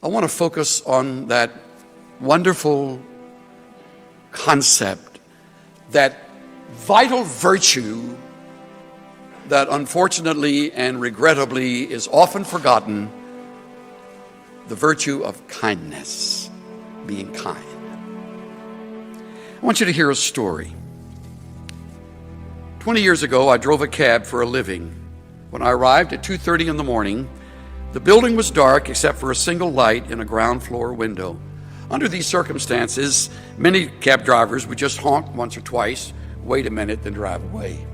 I want to focus on that wonderful concept, that vital virtue that unfortunately and regrettably is often forgotten, the virtue of kindness, being kind. I want you to hear a story. 20 years ago, I drove a cab for a living. When I arrived at 2:30 in the morning, the building was dark except for a single light in a ground floor window. Under these circumstances, many cab drivers would just honk once or twice, wait a minute, then drive away.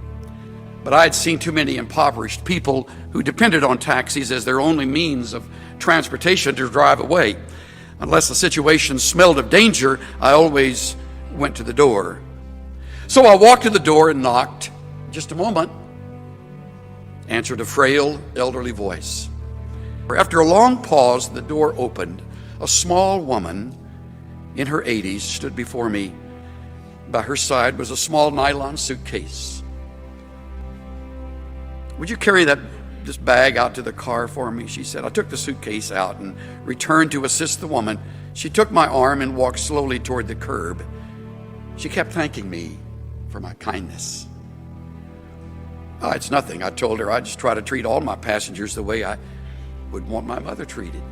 But I had seen too many impoverished people who depended on taxis as their only means of transportation to drive away. Unless the situation smelled of danger, I always went to the door. So I walked to the door and knocked. Just a moment, answered a frail, elderly voice. After a long pause, the door opened. A small woman in her 80s stood before me. By her side was a small nylon suitcase. "Would you carry this bag out to the car for me?" she said. I took the suitcase out and returned to assist the woman. She took my arm and walked slowly toward the curb. She kept thanking me for my kindness. "Oh, it's nothing," I told her. "I just try to treat all my passengers the way I would want my mother treated."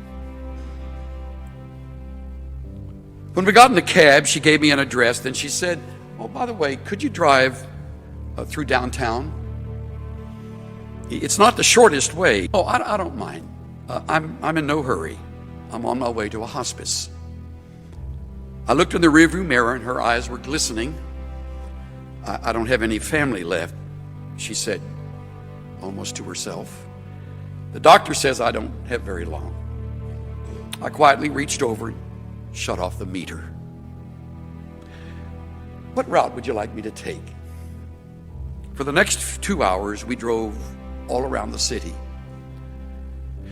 When we got in the cab, she gave me an address. Then she said, "Oh, by the way, could you drive through downtown? It's not the shortest way." "Oh, I don't mind. I'm in no hurry. I'm on my way to a hospice." I looked in the rearview mirror and her eyes were glistening. I don't have any family left," she said, almost to herself. "The doctor says I don't have very long." I quietly reached over and shut off the meter. "What route would you like me to take?" For the next 2 hours, we drove all around the city.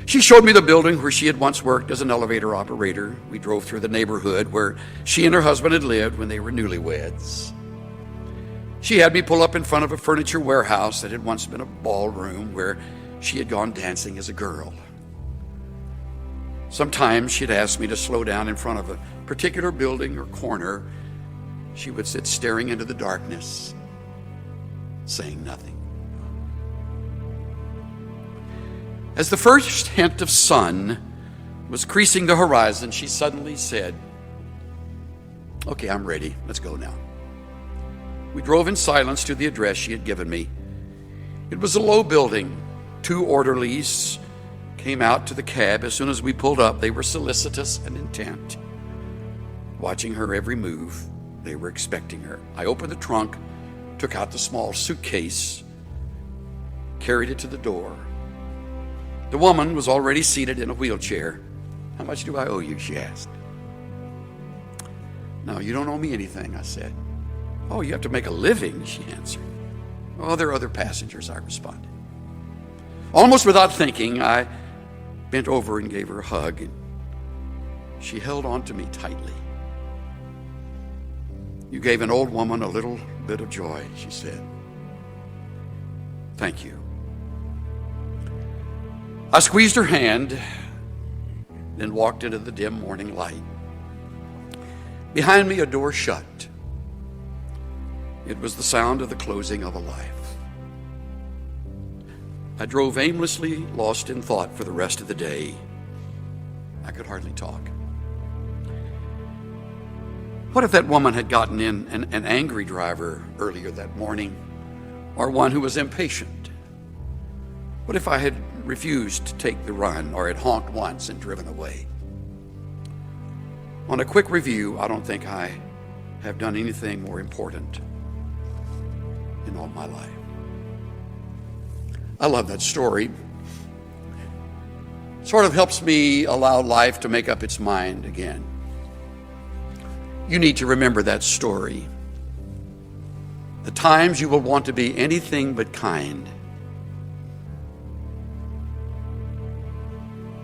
She showed me the building where she had once worked as an elevator operator. We drove through the neighborhood where she and her husband had lived when they were newlyweds. She had me pull up in front of a furniture warehouse that had once been a ballroom where she had gone dancing as a girl. Sometimes she'd ask me to slow down in front of a particular building or corner. She would sit staring into the darkness, saying nothing. As the first hint of sun was creasing the horizon, she suddenly said, "Okay, I'm ready. Let's go now." We drove in silence to the address she had given me. It was a low building. 2 orderlies came out to the cab. As soon as we pulled up, they were solicitous and intent, watching her every move. They were expecting her. I opened the trunk, took out the small suitcase, carried it to the door. The woman was already seated in a wheelchair. "How much do I owe you?" she asked. "No, you don't owe me anything," I said. "Oh, you have to make a living," she answered. "Oh, there are other passengers," I responded. Almost without thinking, I bent over and gave her a hug, and she held on to me tightly. "You gave an old woman a little bit of joy," she said. "Thank you." I squeezed her hand, then walked into the dim morning light. Behind me, a door shut. It was the sound of the closing of a life. I drove aimlessly, lost in thought for the rest of the day. I could hardly talk. What if that woman had gotten in an angry driver earlier that morning, or one who was impatient? What if I had refused to take the run, or had honked once and driven away? On a quick review, I don't think I have done anything more important in all my life. I love that story. It sort of helps me allow life to make up its mind again. You need to remember that story. The times you will want to be anything but kind,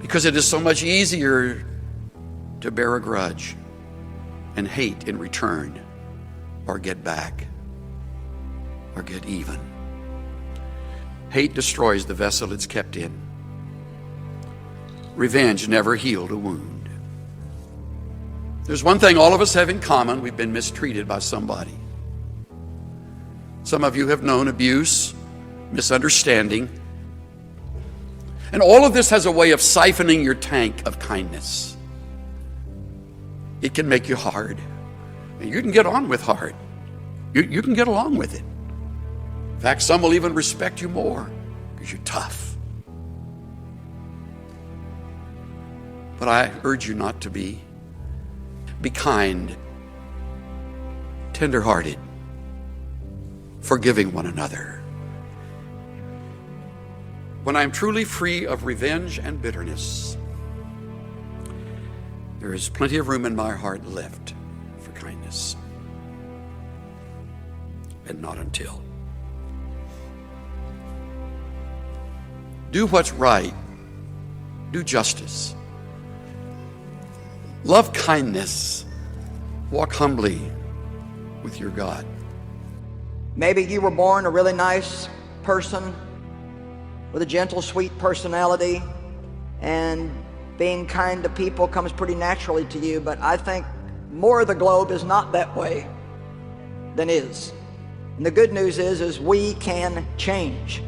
because it is so much easier to bear a grudge and hate in return, or get back, or get even. Hate destroys the vessel it's kept in. Revenge never healed a wound. There's one thing all of us have in common: we've been mistreated by somebody. Some of you have known abuse, misunderstanding, and all of this has a way of siphoning your tank of kindness. It can make you hard, and you can get on with hard. You can get along with it. In fact, some will even respect you more because you're tough. But I urge you not to be. Be kind, tender-hearted, forgiving one another. When I am truly free of revenge and bitterness, there is plenty of room in my heart left for kindness. And not until. Do what's right. Do justice. Love kindness. Walk humbly with your God. Maybe you were born a really nice person with a gentle, sweet personality, and being kind to people comes pretty naturally to you, but I think more of the globe is not that way than is. And the good news is we can change.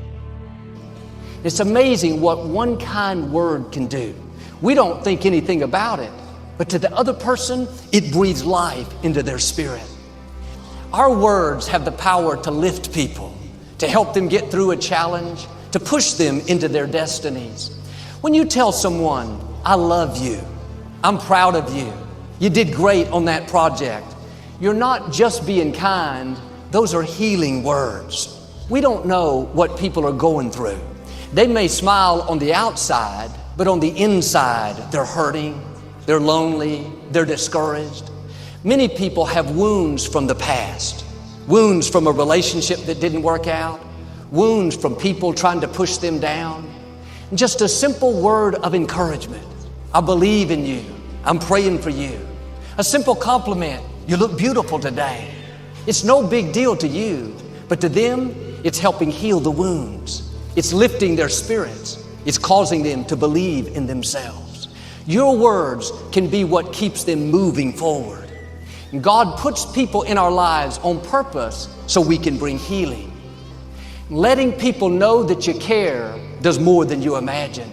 It's amazing what one kind word can do. We don't think anything about it, but to the other person, it breathes life into their spirit. Our words have the power to lift people, to help them get through a challenge, to push them into their destinies. When you tell someone, I love you, I'm proud of you, you did great on that project, you're not just being kind, those are healing words. We don't know what people are going through. They may smile on the outside, but on the inside, they're hurting, they're lonely, they're discouraged. Many people have wounds from the past, wounds from a relationship that didn't work out, wounds from people trying to push them down. Just a simple word of encouragement. I believe in you. I'm praying for you. A simple compliment. You look beautiful today. It's no big deal to you, but to them, it's helping heal the wounds. It's lifting their spirits. It's causing them to believe in themselves. Your words can be what keeps them moving forward. God puts people in our lives on purpose so we can bring healing. Letting people know that you care does more than you imagine.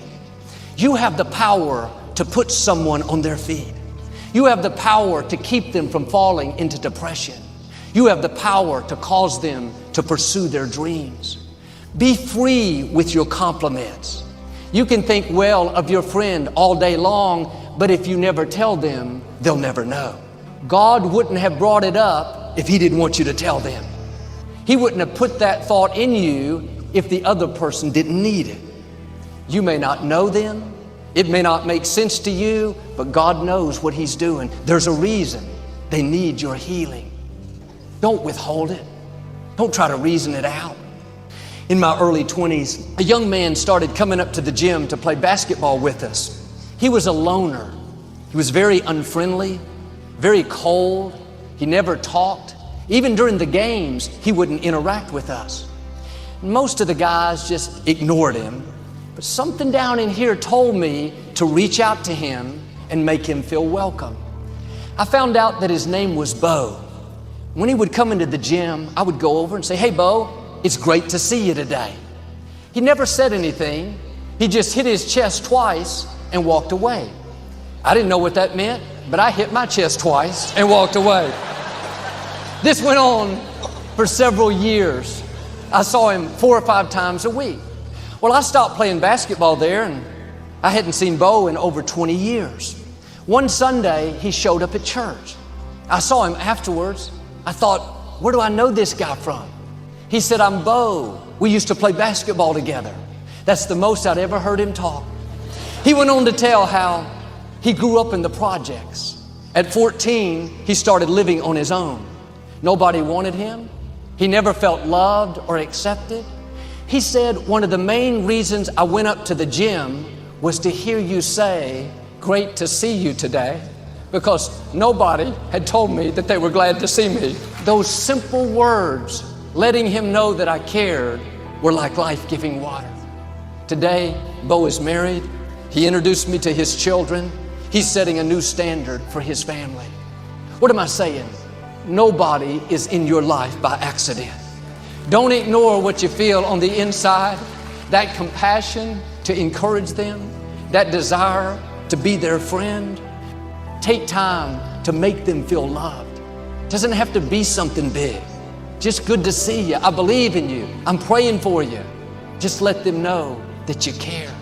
You have the power to put someone on their feet. You have the power to keep them from falling into depression. You have the power to cause them to pursue their dreams. Be free with your compliments. You can think well of your friend all day long, but if you never tell them, they'll never know. God wouldn't have brought it up if He didn't want you to tell them. He wouldn't have put that thought in you if the other person didn't need it. You may not know them. It may not make sense to you, but God knows what He's doing. There's a reason they need your healing. Don't withhold it. Don't try to reason it out. In my early 20s, a young man started coming up to the gym to play basketball with us. He was a loner. He was very unfriendly, very cold. He never talked. Even during the games, he wouldn't interact with us. Most of the guys just ignored him, but something down in here told me to reach out to him and make him feel welcome. I found out that his name was Bo. When he would come into the gym, I would go over and say, "Hey, Bo, it's great to see you today." He never said anything. He just hit his chest twice and walked away. I didn't know what that meant, but I hit my chest twice and walked away. This went on for several years. I saw him 4 or 5 times a week. Well, I stopped playing basketball there, and I hadn't seen Bo in over 20 years. One Sunday, he showed up at church. I saw him afterwards. I thought, where do I know this guy from? He said, "I'm Bo. We used to play basketball together." That's the most I'd ever heard him talk. He went on to tell how he grew up in the projects. At 14, he started living on his own. Nobody wanted him. He never felt loved or accepted. He said, "One of the main reasons I went up to the gym was to hear you say, 'Great to see you today,' because nobody had told me that they were glad to see me." Those simple words, letting him know that I cared, were like life-giving water. Today, Bo is married. He introduced me to his children. He's setting a new standard for his family. What am I saying? Nobody is in your life by accident. Don't ignore what you feel on the inside, that compassion to encourage them, that desire to be their friend. Take time to make them feel loved. Doesn't have to be something big. Just good to see you. I believe in you. I'm praying for you. Just let them know that you care.